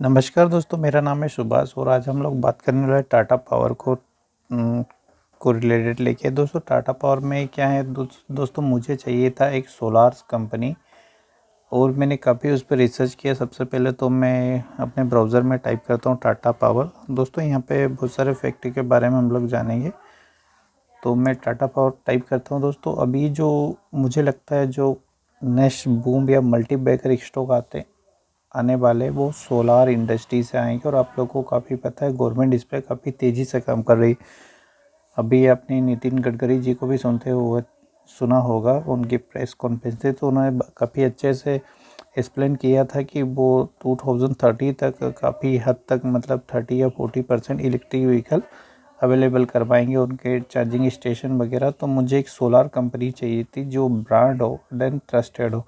नमस्कार दोस्तों, मेरा नाम है सुभाष और आज हम लोग बात करने वाले टाटा पावर को रिलेटेड लेके। दोस्तों टाटा पावर में क्या है दोस्तों, मुझे चाहिए था एक सोलार कंपनी और मैंने काफ़ी उस पर रिसर्च किया। सबसे पहले तो मैं अपने ब्राउज़र में टाइप करता हूँ टाटा पावर। दोस्तों यहाँ पे बहुत सारे फैक्ट्री के बारे में हम लोग जानेंगे, तो मैं टाटा पावर टाइप करता हूँ। दोस्तों अभी जो मुझे लगता है जो नेक्स्ट बूम या मल्टी बैकर स्टॉक आने वाले वो सोलार इंडस्ट्री से आएंगे और आप लोगों को काफ़ी पता है गवर्नमेंट इस पर काफ़ी तेज़ी से काम कर रही। अभी आपने नितिन गडकरी जी को भी सुना होगा, उनकी प्रेस कॉन्फ्रेंस थी तो उन्होंने काफ़ी अच्छे से एक्सप्लेन किया था कि वो 2030 तक काफ़ी हद तक मतलब 30 या 40% इलेक्ट्रिक व्हीकल अवेलेबल करवाएंगे, उनके चार्जिंग स्टेशन वगैरह। तो मुझे एक सोलार कंपनी चाहिए थी जो ब्रांड हो देन ट्रस्टेड हो।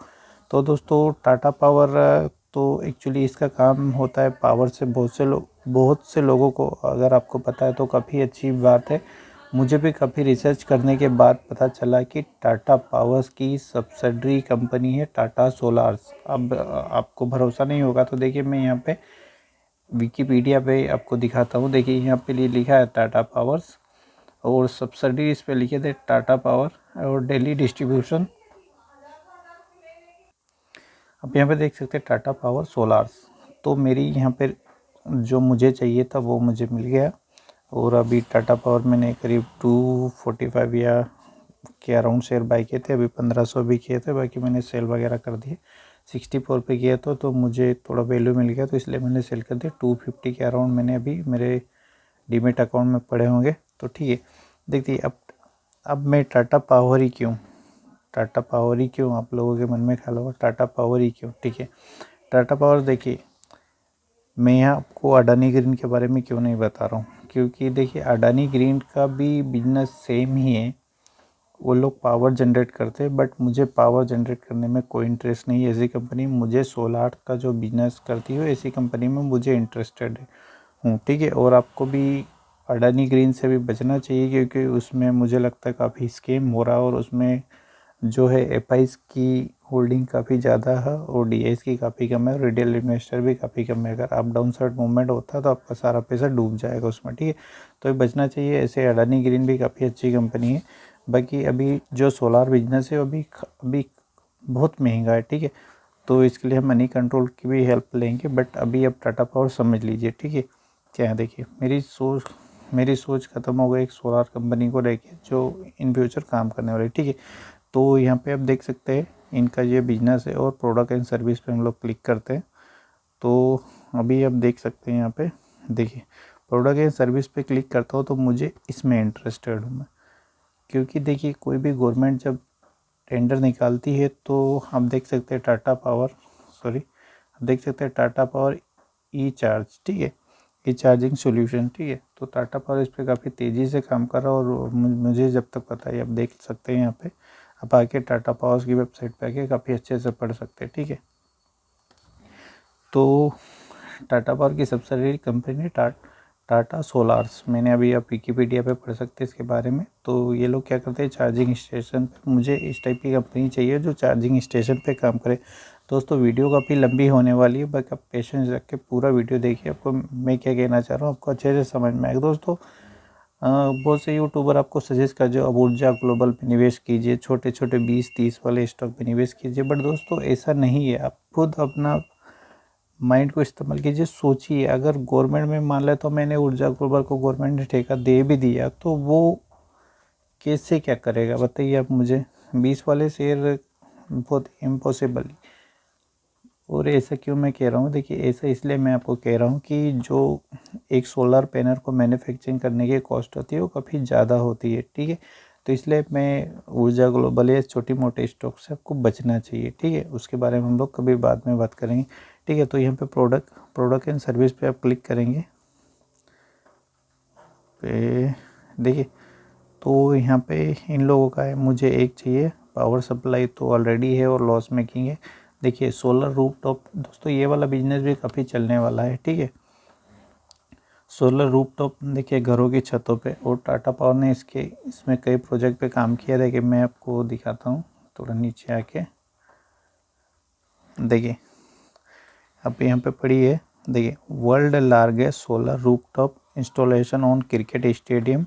तो दोस्तों टाटा पावर तो एक्चुअली इसका काम होता है पावर से बहुत से लोगों को, अगर आपको पता है तो काफ़ी अच्छी बात है। मुझे भी काफ़ी रिसर्च करने के बाद पता चला कि टाटा पावर्स की सब्सिडरी कंपनी है टाटा सोलार्स। अब आपको भरोसा नहीं होगा तो देखिए मैं यहाँ पे विकीपीडिया पे आपको दिखाता हूँ। देखिए यहाँ पे लिखा है टाटा पावर्स और सब्सिडरी इस पे लिखे थे टाटा पावर और दिल्ली डिस्ट्रीब्यूशन। अब यहाँ पे देख सकते हैं टाटा पावर सोलार्स। तो मेरी यहाँ पे जो मुझे चाहिए था वो मुझे मिल गया और अभी टाटा पावर मैंने करीब 245 या के अराउंड शेयर बाई किए थे। अभी 1500 भी किए थे, बाकी मैंने सेल वगैरह कर दिए। 64 पे किया तो मुझे थोड़ा वैल्यू मिल गया तो इसलिए मैंने सेल कर दिया। 250 के अराउंड मैंने अभी मेरे डीमेट अकाउंट में पड़े होंगे। तो ठीक है, देखिए अब मैं टाटा पावर ही क्यों आप लोगों के मन में ख्याल होगा टाटा पावर ही क्यों। ठीक है, टाटा पावर देखिए मैं यहाँ आपको अडानी ग्रीन के बारे में क्यों नहीं बता रहा हूँ, क्योंकि देखिए अडानी ग्रीन का भी बिजनेस सेम ही है। वो लोग पावर जनरेट करते हैं, बट मुझे पावर जनरेट करने में कोई इंटरेस्ट नहीं है। ऐसी कंपनी मुझे सोलार का जो बिजनेस करती है ऐसी कंपनी में मुझे इंटरेस्टेड हूँ। ठीक है, और आपको भी अडानी ग्रीन से भी बचना चाहिए क्योंकि उसमें मुझे लगता है काफ़ी स्कैम हो रहा है और उसमें जो है एफआईज की होल्डिंग काफ़ी ज़्यादा है और डीआईज की काफ़ी कम है और रिटेल इन्वेस्टर भी काफ़ी कम है। अगर अप डाउन साइड मूवमेंट होता है तो आपका सारा पैसा डूब जाएगा उसमें। ठीक है, तो ये बचना चाहिए। ऐसे अडानी ग्रीन भी काफ़ी अच्छी कंपनी है। बाकी अभी जो सोलार बिजनेस है अभी बहुत महंगा है। ठीक है, तो इसके लिए हम मनी कंट्रोल की भी हेल्प लेंगे, बट अभी अब टाटा पावर समझ लीजिए। ठीक है, क्या है देखिए मेरी सोच ख़त्म हो गई एक सोलार कंपनी को लेके जो इन फ्यूचर काम करने वाली। ठीक है, तो यहाँ पे आप देख सकते हैं इनका ये बिजनेस है और प्रोडक्ट एंड सर्विस पे हम लोग क्लिक करते हैं तो अभी आप देख सकते हैं यहाँ पे देखिए प्रोडक्ट एंड सर्विस पे क्लिक करता हूँ तो मुझे इसमें इंटरेस्टेड हूँ मैं, क्योंकि देखिए कोई भी गवर्नमेंट जब टेंडर निकालती है तो हम देख सकते हैं आप देख सकते हैं टाटा पावर ई चार्ज। ठीक है, ई चार्जिंग सॉल्यूशन। ठीक है, तो टाटा पावर इस पर काफ़ी तेज़ी से काम कर रहा है और मुझे जब तक पता है आप देख सकते हैं यहाँ पे आप आके टाटा पावर्स की वेबसाइट पे आके काफ़ी अच्छे से पढ़ सकते हैं। ठीक है, तो टाटा पावर की सबसिडियरी कंपनी टाटा सोलार्स, मैंने अभी आप विकीपीडिया पे पढ़ सकते हैं इसके बारे में। तो ये लोग क्या करते हैं चार्जिंग स्टेशन पे, मुझे इस टाइप की कंपनी चाहिए जो चार्जिंग स्टेशन पे काम करे। दोस्तों वीडियो काफ़ी लंबी होने वाली है, बट आप पेशेंस रख के पूरा वीडियो देखिए, आपको मैं क्या कहना चाह रहा हूँ आपको अच्छे से समझ में आएगा। दोस्तों बहुत से यूट्यूबर आपको सजेस्ट कर जो अब ऊर्जा ग्लोबल पे निवेश कीजिए, छोटे छोटे 20-30 वाले स्टॉक पे निवेश कीजिए, बट दोस्तों ऐसा नहीं है। आप खुद अपना माइंड को इस्तेमाल कीजिए, सोचिए अगर गवर्नमेंट में मान ले तो मैंने ऊर्जा ग्लोबल को गवर्नमेंट ने ठेका दे भी दिया तो वो कैसे क्या करेगा बताइए आप मुझे। 20 वाले शेयर बहुत इम्पॉसिबल। और ऐसा क्यों मैं कह रहा हूँ, देखिए ऐसा इसलिए मैं आपको कह रहा हूँ कि जो एक सोलर पैनल को मैन्युफैक्चरिंग करने की कॉस्ट होती है वो काफ़ी ज़्यादा होती है। ठीक है, तो इसलिए मैं ऊर्जा ग्लोबल या छोटी मोटे स्टॉक से आपको बचना चाहिए। ठीक है, उसके बारे में हम लोग कभी बाद में बात करेंगे। ठीक है, तो यहाँ पे प्रोडक्ट एंड सर्विस पे आप क्लिक करेंगे पे देखिए तो यहाँ पे इन लोगों का है, मुझे एक चाहिए पावर सप्लाई तो ऑलरेडी है और लॉस मेकिंग है। देखिए सोलर रूफटॉप, दोस्तों ये वाला बिजनेस भी काफ़ी चलने वाला है। ठीक है, सोलर रूफटॉप देखिए घरों की छतों पे, और टाटा पावर ने इसमें कई प्रोजेक्ट पे काम किया। देखिए मैं आपको दिखाता हूँ थोड़ा नीचे आके, देखिए अब यहाँ पे पड़ी है देखिए, world largest solar rooftop installation on cricket stadium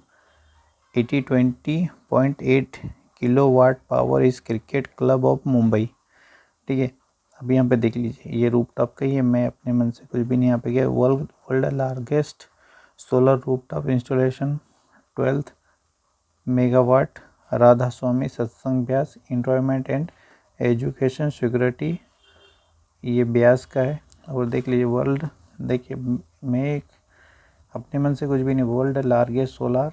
8020.8 kilowatt power इस क्रिकेट क्लब ऑफ मुंबई। ठीक है, अब यहाँ पे देख लीजिए, ये रूफटॉप का ही है, मैं अपने मन से कुछ भी नहीं यहाँ पे गया। World largest solar rooftop installation 12 megawatt Radha Swami Satsang Beas environment and education security, ये ब्यास का है। और देख लीजिए वर्ल्ड, देखिए मैं अपने मन से कुछ भी नहीं, world largest solar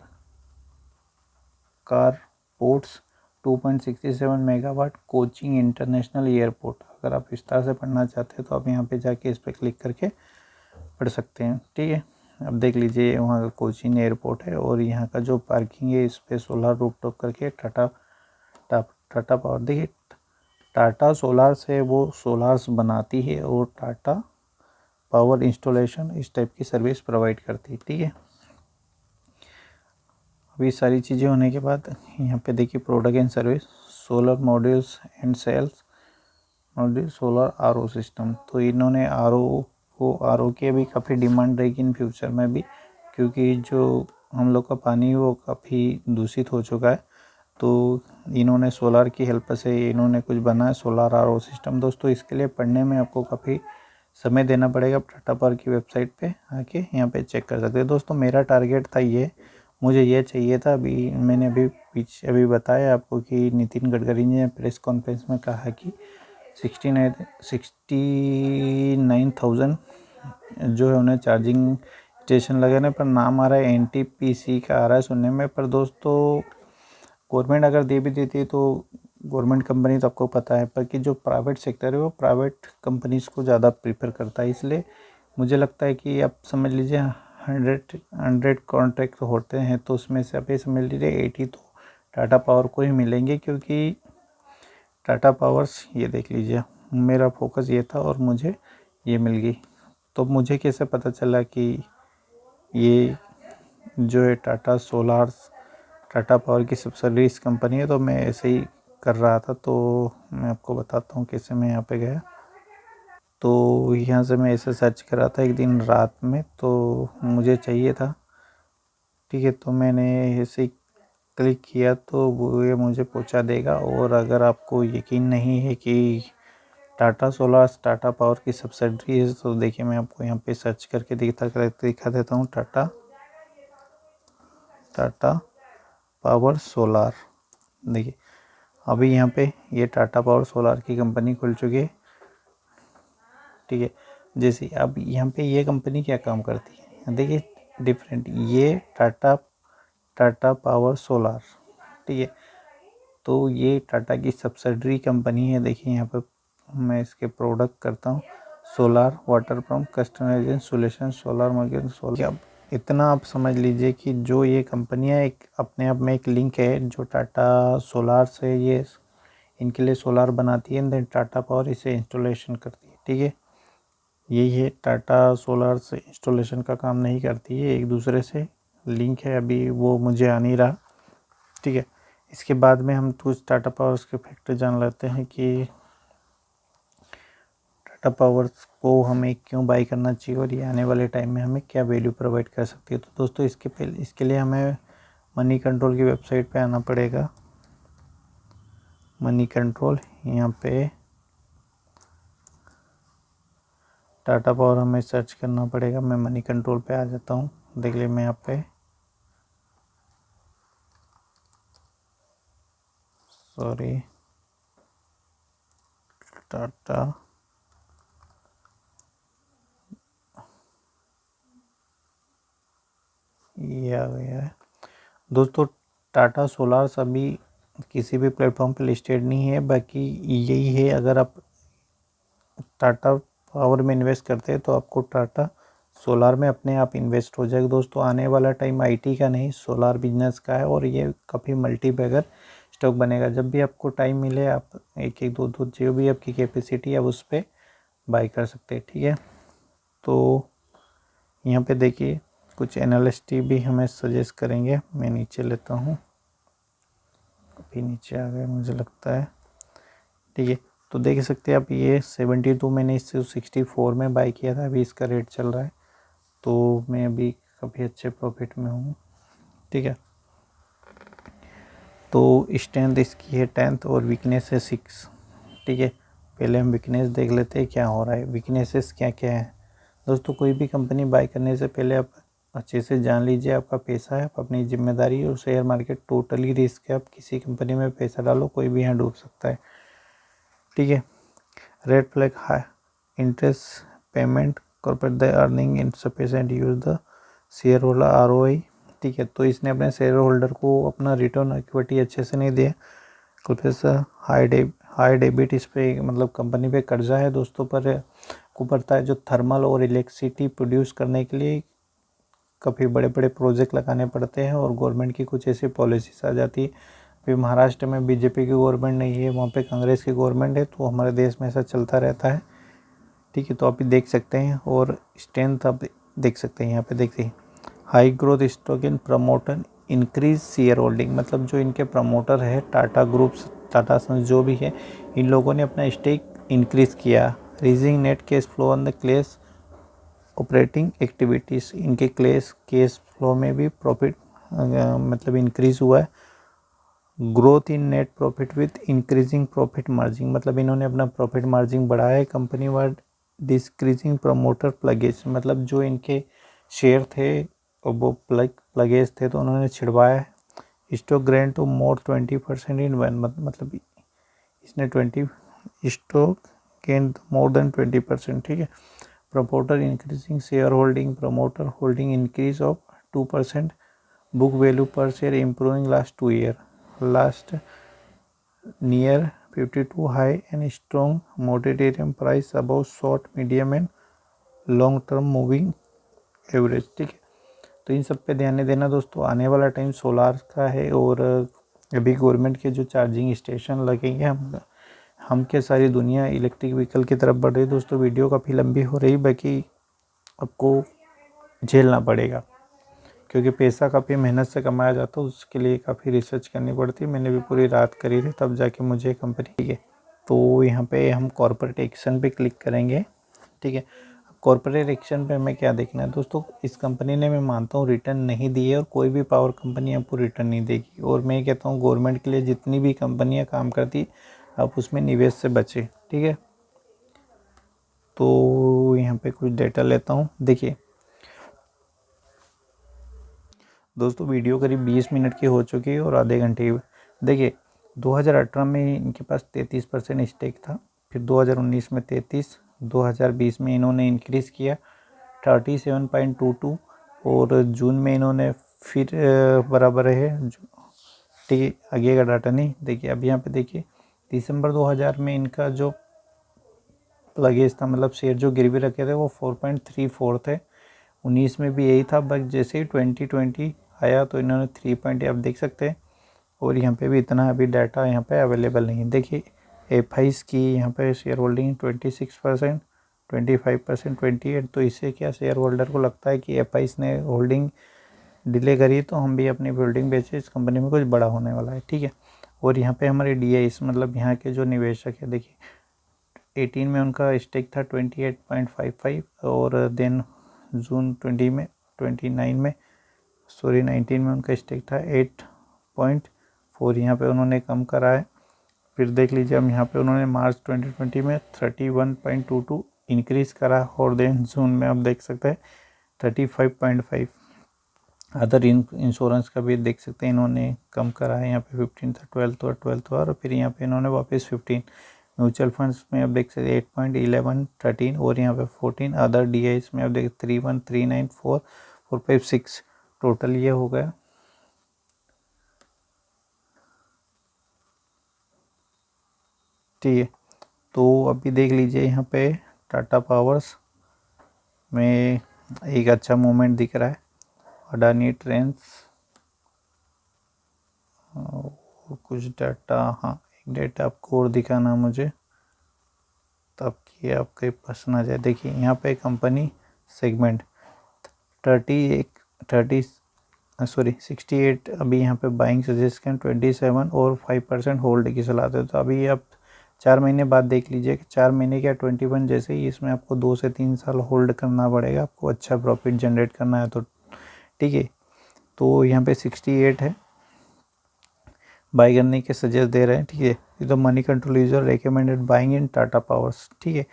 car ports 2.67 megawatt coaching international airport. अगर आप विस्तार से पढ़ना चाहते हैं तो आप यहाँ पे जाके इस पर क्लिक करके पढ़ सकते हैं। ठीक है, अब देख लीजिए वहाँ का कोचिंग एयरपोर्ट है और यहाँ का जो पार्किंग है इस पर सोलर रूफटॉप करके टाटा पावर। देखिए टाटा सोलार से वो सोलार्स बनाती है और टाटा पावर इंस्टॉलेशन इस टाइप की सर्विस प्रोवाइड करती है। ठीक है, अभी सारी चीज़ें होने के बाद यहाँ पे देखिए product and service, solar modules and cells module, solar RO system. तो इन्होंने आरओ की अभी काफ़ी डिमांड रहेगी इन फ्यूचर में भी, क्योंकि जो हम लोग का पानी वो काफ़ी दूषित हो चुका है। तो इन्होंने सोलार की हेल्प से इन्होंने कुछ बनाया सोलर आरओ सिस्टम। दोस्तों इसके लिए पढ़ने में आपको काफ़ी समय देना पड़ेगा, टाटा पावर की वेबसाइट पे आके यहाँ पे चेक कर सकते हैं। दोस्तों मेरा टारगेट था ये, मुझे ये चाहिए था। अभी मैंने अभी बताया आपको कि नितिन गडकरी ने प्रेस कॉन्फ्रेंस में कहा कि 69,000 जो है उन्हें चार्जिंग स्टेशन लगाने पर नाम आ रहा है NTPC का आ रहा है सुनने में। पर दोस्तों गवर्नमेंट अगर दे भी देती है तो गवर्नमेंट कंपनी तो आपको पता है, पर कि जो प्राइवेट सेक्टर है वो प्राइवेट कंपनीज़ को ज़्यादा प्रीफर करता है। इसलिए मुझे लगता है कि आप समझ लीजिए 100 कॉन्ट्रैक्ट होते हैं तो उसमें से आप ये समझ लीजिए 80 तो टाटा पावर को ही मिलेंगे, क्योंकि टाटा पावर्स, ये देख लीजिए मेरा फोकस ये था और मुझे ये मिल गई। तो मुझे कैसे पता चला कि ये जो है टाटा सोलार्स टाटा पावर की सब्सिडीज कंपनी है, तो मैं ऐसे ही कर रहा था। तो मैं आपको बताता हूँ कैसे मैं यहाँ पे गया। तो यहाँ से मैं ऐसे सर्च कर रहा था एक दिन रात में, तो मुझे चाहिए था। ठीक है, तो मैंने ऐसे ही क्लिक किया तो वो ये मुझे पहुँचा देगा। और अगर आपको यकीन नहीं है कि टाटा सोलार टाटा पावर की सब्सिडरी है तो देखिए मैं आपको यहाँ पे सर्च करके दिखा देता हूँ टाटा पावर सोलार। देखिए अभी यहाँ पे ये टाटा पावर सोलार की कंपनी खुल चुकी है। ठीक है, जैसे अब यहाँ पे ये कंपनी क्या काम करती है देखिए डिफरेंट, ये टाटा पावर सोलार। ठीक है, तो ये टाटा की सब्सिडरी कंपनी है। देखिए यहाँ पे मैं इसके प्रोडक्ट करता हूँ, solar water pump customization solution solar market solar. अब इतना आप समझ लीजिए कि जो ये कंपनियाँ एक अपने आप में एक लिंक है, जो टाटा सोलार से ये इनके लिए सोलार बनाती है, देन टाटा पावर इसे इंस्टॉलेशन करती है। ठीक है, यही है, टाटा सोलार से इंस्टॉलेशन का काम नहीं करती है, एक दूसरे से लिंक है। अभी वो मुझे आ नहीं रहा। ठीक है, इसके बाद में हम कुछ टाटा पावर्स के फैक्टर जान लेते हैं कि टाटा पावर्स को हमें क्यों बाई करना चाहिए और ये आने वाले टाइम में हमें क्या वैल्यू प्रोवाइड कर सकती है। तो दोस्तों इसके लिए हमें मनी कंट्रोल की वेबसाइट पे आना पड़ेगा। मनी कंट्रोल, यहाँ पे टाटा पावर हमें सर्च करना पड़ेगा। मैं मनी कंट्रोल पे आ जाता हूँ। देख लिया मैं यहाँ पे, सॉरी, टाटा ये आ गया है। दोस्तों टाटा सोलार्स अभी किसी भी प्लेटफॉर्म पे लिस्टेड नहीं है, बाकी यही है, अगर आप टाटा पावर में इन्वेस्ट करते हैं तो आपको टाटा सोलार में अपने आप इन्वेस्ट हो जाएगा। दोस्तों आने वाला टाइम आईटी का नहीं सोलार बिजनेस का है और ये काफ़ी मल्टीबैगर स्टॉक बनेगा। जब भी आपको टाइम मिले आप एक एक दो दो जो भी आपकी कैपेसिटी है उस पर बाई कर सकते हैं। ठीक है, तो यहाँ पे देखिए कुछ एनालिस्ट भी हमें सजेस्ट करेंगे। मैं नीचे लेता हूँ, अभी नीचे आ गए मुझे लगता है। ठीक है, तो देख सकते हैं आप, ये 72 मैंने इससे 64 में बाई किया था, अभी इसका रेट चल रहा है, तो मैं अभी काफ़ी अच्छे प्रॉफिट में हूँ। ठीक है, तो स्ट्रेंथ इसकी है 10 और वीकनेस है 6। ठीक है, पहले हम वीकनेस देख लेते हैं क्या हो रहा है, वीकनेसेस क्या क्या है। दोस्तों, कोई भी कंपनी बाय करने से पहले आप अच्छे से जान लीजिए, आपका पैसा है, आप अपनी जिम्मेदारी, और शेयर मार्केट टोटली रिस्क है। आप किसी कंपनी में पैसा डालो, कोई भी यहाँ डूब सकता है। ठीक है, red flag high interest payment corporate the earning insufficient use the share holder ROI। ठीक है, तो इसने अपने शेयर होल्डर को अपना रिटर्न इक्विटी अच्छे से नहीं दिया। कॉर्पोरेट हाई डेबिट, इस पे मतलब कंपनी पे कर्जा है दोस्तों, पर को पड़ता है जो थर्मल और इलेक्ट्रिसिटी प्रोड्यूस करने के लिए काफ़ी बड़े बड़े प्रोजेक्ट लगाने पड़ते हैं, और गवर्नमेंट की कुछ ऐसी पॉलिसीज आ जाती है। फिर महाराष्ट्र में बीजेपी की गवर्नमेंट नहीं है, वहाँ पे कांग्रेस की गवर्नमेंट है, तो हमारे देश में ऐसा चलता रहता है। ठीक है, तो आप देख सकते हैं, और स्ट्रेंथ आप देख सकते हैं, यहाँ पे देखते हैं high growth stock in promoter increase share holding, मतलब जो इनके प्रमोटर है टाटा ग्रुप्स, टाटा सन्स जो भी है, इन लोगों ने अपना स्टेक इंक्रीज किया। Rising net cash flow on the class operating activities, इनके केस फ्लो में भी प्रॉफिट मतलब इंक्रीज हुआ है। Growth in net profit with increasing profit margin, मतलब इन्होंने अपना प्रॉफिट मार्जिन बढ़ाया है। Company with decreasing promoter pledge, मतलब जो इनके शेयर थे और वो प्लगेज थे, तो उन्होंने छिड़वाया है। Stock grand to more 20% in one, मतलब इसने 20 स्टॉक गेन मोर देन 20%। ठीक है, promoter increasing share holding, promoter holding increase of 2%, book value per share improving last 2 year, last near 52 high and strong momentum price above short medium and long term moving average. ठीक है, तो इन सब पे ध्यान नहीं देना दोस्तों। आने वाला टाइम सोलार का है, और अभी गवर्नमेंट के जो चार्जिंग स्टेशन लगेंगे, हम क्या सारी दुनिया इलेक्ट्रिक व्हीकल की तरफ बढ़ रही है। दोस्तों, वीडियो काफ़ी लंबी हो रही, बाकी आपको झेलना पड़ेगा, क्योंकि पैसा काफ़ी मेहनत से कमाया जाता है, उसके लिए काफ़ी रिसर्च करनी पड़ती है। मैंने भी पूरी रात करी थी, तब जाके मुझे कंपनी। ठीक है, तो यहाँ पे हम कॉर्पोरेट एक्शन पे क्लिक करेंगे। ठीक है, कॉर्पोरेट एक्शन पे हमें क्या देखना है दोस्तों, इस कंपनी ने, मैं मानता हूँ, रिटर्न नहीं दी है, और कोई भी पावर कंपनी आपको रिटर्न नहीं देगी। और मैं कहता हूँ गवर्नमेंट के लिए जितनी भी कंपनियाँ काम करती, आप उसमें निवेश से बचें। ठीक है, तो यहाँ पे कुछ डेटा लेता हूँ। देखिए दोस्तों, वीडियो करीब 20 मिनट की हो चुकी है, और आधे घंटे की। देखिए 2018 में इनके पास 33% स्टेक था, फिर 2019 में 33, 2020 में इन्होंने इंक्रीज़ किया 37.22, और जून में इन्होंने फिर बराबर है। ठीक है, आगे का डाटा नहीं देखिए। अब यहाँ पे देखिए दिसंबर 2000 में इनका जो लगेज था, मतलब शेयर जो गिरवी रखे थे, वो 4.34 थे। 19 में भी यही था, बट जैसे ही 2020 आया तो इन्होंने 3 आप देख सकते हैं। और यहाँ पे भी इतना अभी डाटा यहाँ पे अवेलेबल नहीं है। देखिए F5 की यहाँ पे शेयर होल्डिंग 26%, 25%, 28। तो इससे क्या शेयर होल्डर को लगता है कि F5 ने होल्डिंग डिले करी, तो हम भी अपनी होल्डिंग बेचे, इस कंपनी में कुछ बड़ा होने वाला है। ठीक है, और यहाँ पे हमारे DIs, मतलब यहाँ के जो निवेशक है, देखिए 18 में उनका स्टेक था 28.55, और देन जून 19 में उनका स्टेक था 8.4, यहाँ पे उन्होंने कम करा है। फिर देख लीजिए, अब यहाँ पे उन्होंने मार्च 2020 में 31.22 इंक्रीज़ करा, और देन जून में आप देख सकते हैं 35.5। अदर इंश्योरेंस का भी देख सकते हैं, इन्होंने कम करा है। यहाँ पे 15 था, 12 हुआ, और फिर यहाँ पे इन्होंने वापस 15। म्यूचुअल फंड्स में आप देख सकते हैं 8.11, 13, और यहाँ पे 14। अदर DIs में आप देख 31, 39, 4, 4, 5, 6, टोटल ये हो गया। ठीक है, तो अभी देख लीजिए यहाँ पे टाटा पावर्स में एक अच्छा मूवमेंट दिख रहा है। अडानी ट्रेंड्स और कुछ डाटा, हाँ एक डाटा आपको और दिखाना मुझे, ताकि आपके पास ना जाए। देखिए यहाँ पे कंपनी सेगमेंट 68 अभी यहाँ पे बाइंग सजेस्ट करें, 27 और 5% होल्ड की सलाह देते। तो अभी आप 4 महीने बाद देख लीजिए कि 4 महीने क्या 21 जैसे ही इसमें आपको 2 से 3 साल होल्ड करना पड़ेगा, आपको अच्छा प्रॉफिट जनरेट करना है तो ठीक है। तो यहाँ पे 68 है, बाई करने के सजेस्ट दे रहे हैं, ठीक है। ये तो money control user recommended buying इन टाटा पावर्स, ठीक है।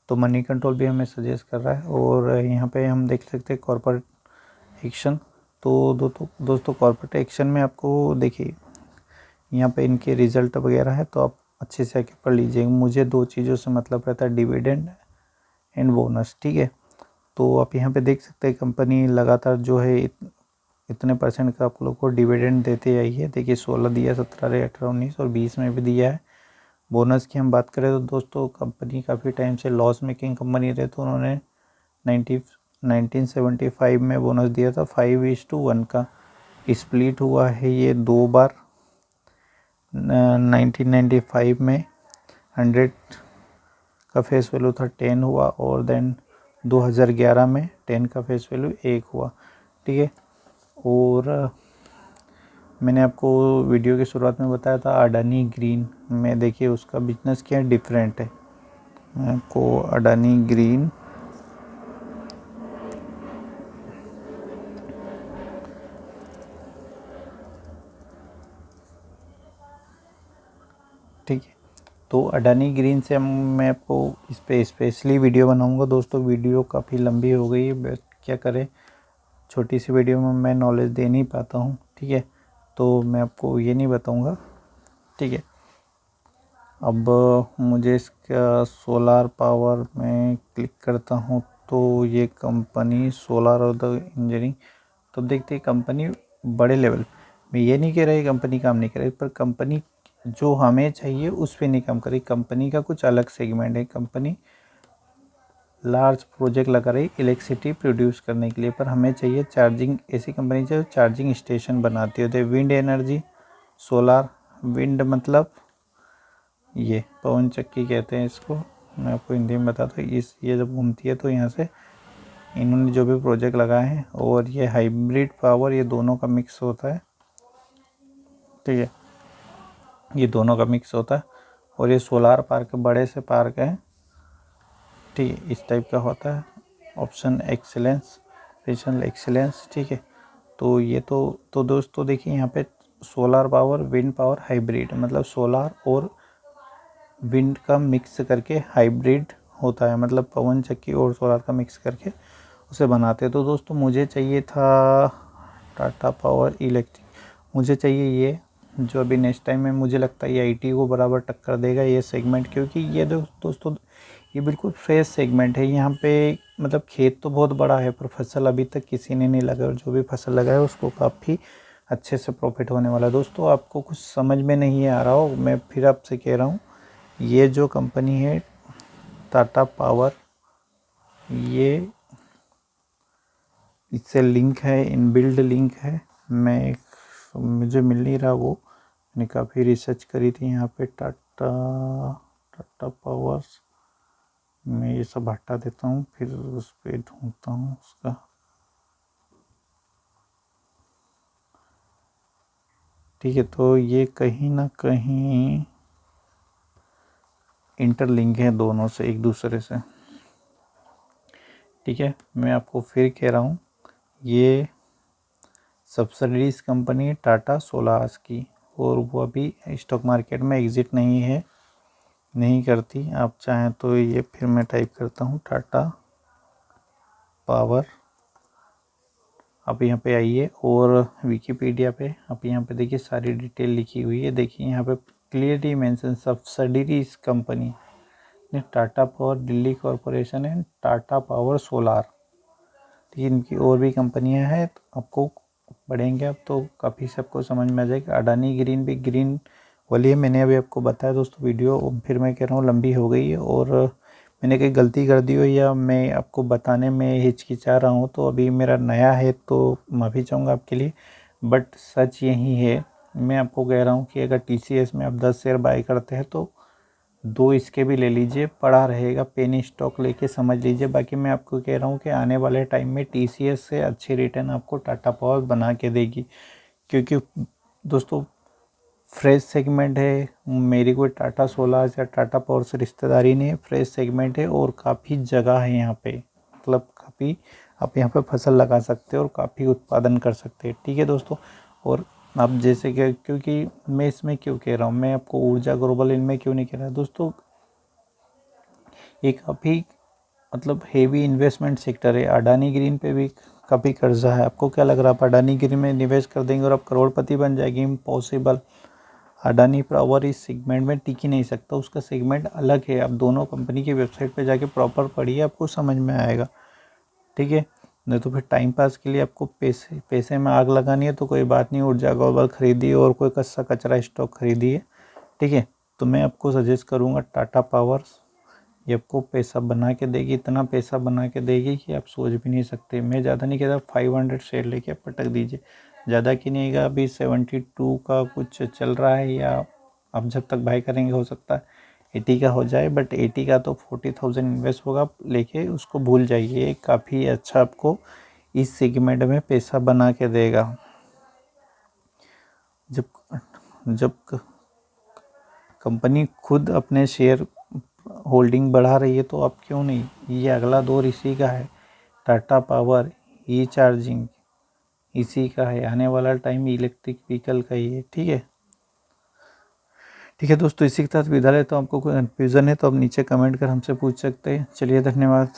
तो मनी कंट्रोल भी हमें सजेस्ट कर रहा है। और यहाँ पे हम देख सकते हैं कॉर्पोरेट एक्शन। तो दोस्तों कॉर्पोरेट एक्शन में आपको देखिए यहाँ पे इनके रिजल्ट वगैरह है, तो आप अच्छे से आके पढ़ लीजिएगा। मुझे 2 चीज़ों से मतलब रहता है, डिविडेंड एंड बोनस, ठीक है। तो आप यहाँ पे देख सकते हैं कंपनी लगातार जो है इतने % का आप लोग को डिविडेंड देते आई है। देखिए 16 दिया, 17, 18, 19 और 20 में भी दिया है। बोनस की हम बात करें तो दोस्तों कंपनी काफ़ी टाइम से लॉस मेकिंग कंपनी रहे, तो उन्होंने 1975 में बोनस दिया था 5:1 का। स्प्लिट हुआ है ये 2 बार। 1995 में 100 का फेस वैल्यू था 10 हुआ, और देन 2011 में 10 का फेस वैल्यू 1 हुआ, ठीक है। और मैंने आपको वीडियो की शुरुआत में बताया था अडानी ग्रीन में, देखिए उसका बिजनेस क्या डिफरेंट है। मैं आपको अडानी ग्रीन ठीक है। तो अडानी ग्रीन से मैं आपको इस पे स्पेशली वीडियो बनाऊंगा। दोस्तों वीडियो काफ़ी लंबी हो गई है, क्या करें, छोटी सी वीडियो में मैं नॉलेज दे नहीं पाता हूँ, ठीक है। तो मैं आपको ये नहीं बताऊंगा, ठीक है। अब मुझे इसका सोलार पावर में क्लिक करता हूँ, तो ये कंपनी सोलार और द इंजीनियरिंग, तो देखते हैं कंपनी बड़े लेवल। मैं ये नहीं कह रहा कंपनी काम नहीं कर रही, पर कंपनी जो हमें चाहिए उस पर नहीं काम कर रही। कंपनी का कुछ अलग सेगमेंट है। कंपनी लार्ज प्रोजेक्ट लगा रही इलेक्ट्रिसिटी प्रोड्यूस करने के लिए, पर हमें चाहिए चार्जिंग, ऐसी कंपनी चाहिए चार्जिंग स्टेशन बनाती होती है। विंड एनर्जी, सोलार, विंड मतलब ये पवन चक्की कहते हैं इसको, मैं आपको हिंदी में बताता हूँ। ये जब घूमती है तो यहाँ से इन्होंने जो भी प्रोजेक्ट लगाए हैं, और ये हाइब्रिड पावर, ये दोनों का मिक्स होता है, ठीक है। ये दोनों का मिक्स होता है, और ये सोलार पार्क बड़े से पार्क है, ठीक है, इस टाइप का होता है। ऑप्शन एक्सीलेंस, ऑपरेशनल एक्सीलेंस, ठीक है। तो ये तो दोस्तों देखिए यहाँ पे solar power, wind power, hybrid, मतलब सोलार और विंड का मिक्स करके हाइब्रिड होता है, मतलब पवन चक्की और सोलार का मिक्स करके उसे बनाते हैं। तो दोस्तों मुझे चाहिए था टाटा पावर इलेक्ट्रिक, मुझे चाहिए ये जो अभी नेक्स्ट टाइम में मुझे लगता है ये आईटी को बराबर टक्कर देगा ये सेगमेंट, क्योंकि ये दोस्तों ये बिल्कुल फ्रेश सेगमेंट है। यहाँ पे मतलब खेत तो बहुत बड़ा है, पर फसल अभी तक किसी ने नहीं लगाया, और जो भी फसल लगाया उसको काफ़ी अच्छे से प्रॉफिट होने वाला है। दोस्तों आपको कुछ समझ में नहीं आ रहा हो, मैं फिर आपसे कह रहा हूँ, ये जो कंपनी है टाटा पावर, ये इससे लिंक है, इनबिल्ड लिंक है। मुझे मिल नहीं रहा वो, मैंने काफ़ी रिसर्च करी थी यहाँ पे। टाटा पावर्स, मैं ये सब हटा देता हूँ, फिर उस पर ढूंढता हूँ उसका, ठीक है। तो ये कहीं ना कहीं इंटरलिंक है दोनों से, एक दूसरे से, ठीक है। मैं आपको फिर कह रहा हूँ, ये सब्सिडीज कंपनी है टाटा सोलार्स की, और वो अभी स्टॉक मार्केट में एग्जिट नहीं करती। आप चाहें तो ये फिर मैं टाइप करता हूँ टाटा पावर, आप यहाँ पे आइए, और विकीपीडिया पे आप यहाँ पे देखिए सारी डिटेल लिखी हुई है। देखिए यहाँ पे क्लियरली मेंशन सब्सिडीज कंपनी ने Tata power Delhi corporation and Tata power solar, ठीक है। इनकी और भी कंपनियां हैं, तो आपको पढ़ेंगे आप तो काफ़ी सबको समझ में आ जाएगा। अडानी ग्रीन भी ग्रीन वाली है, मैंने अभी आपको बताया दोस्तों। वीडियो फिर मैं कह रहा हूँ लंबी हो गई है, और मैंने कहीं गलती कर दी हो या मैं आपको बताने में हिचकिचा रहा हूँ, तो अभी मेरा नया है तो माफ़ी चाहूँगा आपके लिए, बट सच यही है। मैं आपको कह रहा हूँ कि अगर TCS में आप 10 शेयर बाय करते हैं तो 2 इसके भी ले लीजिए, पड़ा रहेगा, पेनी स्टॉक लेके समझ लीजिए। बाकी मैं आपको कह रहा हूँ कि आने वाले टाइम में TCS से अच्छी रिटर्न आपको टाटा पावर बना के देगी, क्योंकि दोस्तों फ्रेश सेगमेंट है, मेरी कोई टाटा सोलार या टाटा पावर से रिश्तेदारी नहीं है, फ्रेश सेगमेंट है और काफ़ी जगह है यहाँ पे, मतलब काफ़ी आप यहाँ पे फसल लगा सकते हो और काफ़ी उत्पादन कर सकते हैं। ठीक है दोस्तों, और आप जैसे कि क्योंकि मैं इसमें क्यों कह रहा हूँ, मैं आपको ऊर्जा ग्लोबल इनमें क्यों नहीं कह रहा दोस्तों, ये काफ़ी मतलब हेवी इन्वेस्टमेंट सेक्टर है। अडानी ग्रीन पे भी काफ़ी कर्जा है। आपको क्या लग रहा है आप अडानी ग्रीन में निवेश कर देंगे और आप करोड़पति बन जाएंगे? इम्पॉसिबल। अडानी पावर इस सेगमेंट में टिक ही नहीं सकता, उसका सेगमेंट अलग है। आप दोनों कंपनी की वेबसाइट पे जाके प्रॉपर पढ़िए, आपको समझ में आएगा। ठीक है, नहीं तो फिर टाइम पास के लिए आपको पैसे में आग लगानी है तो कोई बात नहीं, ऊर्जा ग्लोबल खरीदिए और कोई कच्चा कचरा स्टॉक खरीदिए। ठीक है, तो मैं आपको सजेस्ट करूँगा टाटा पावर्स, ये आपको पैसा बना के देगी, इतना पैसा बना के देगी कि आप सोच भी नहीं सकते। मैं ज़्यादा नहीं कहता, 500 शेयर लेके आप पटक दीजिए, ज़्यादा की नहीं का। अभी 72 का कुछ चल रहा है, या आप जब तक बाय करेंगे हो सकता है 80 का हो जाए, बट 80 का तो 40,000 इन्वेस्ट होगा, आप लेके उसको भूल जाइए। काफ़ी अच्छा आपको इस सेगमेंट में पैसा बना के देगा। जब जब कंपनी खुद अपने शेयर होल्डिंग बढ़ा रही है तो अब क्यों नहीं। ये अगला दौर इसी का है, टाटा पावर, ई चार्जिंग इसी का है, आने वाला टाइम इलेक्ट्रिक व्हीकल का ही है। ठीक है, ठीक है दोस्तों, इसी के साथ विदा लेता हूँ। आपको कोई कन्फ्यूज़न है तो आप नीचे कमेंट कर हमसे पूछ सकते हैं। चलिए, धन्यवाद।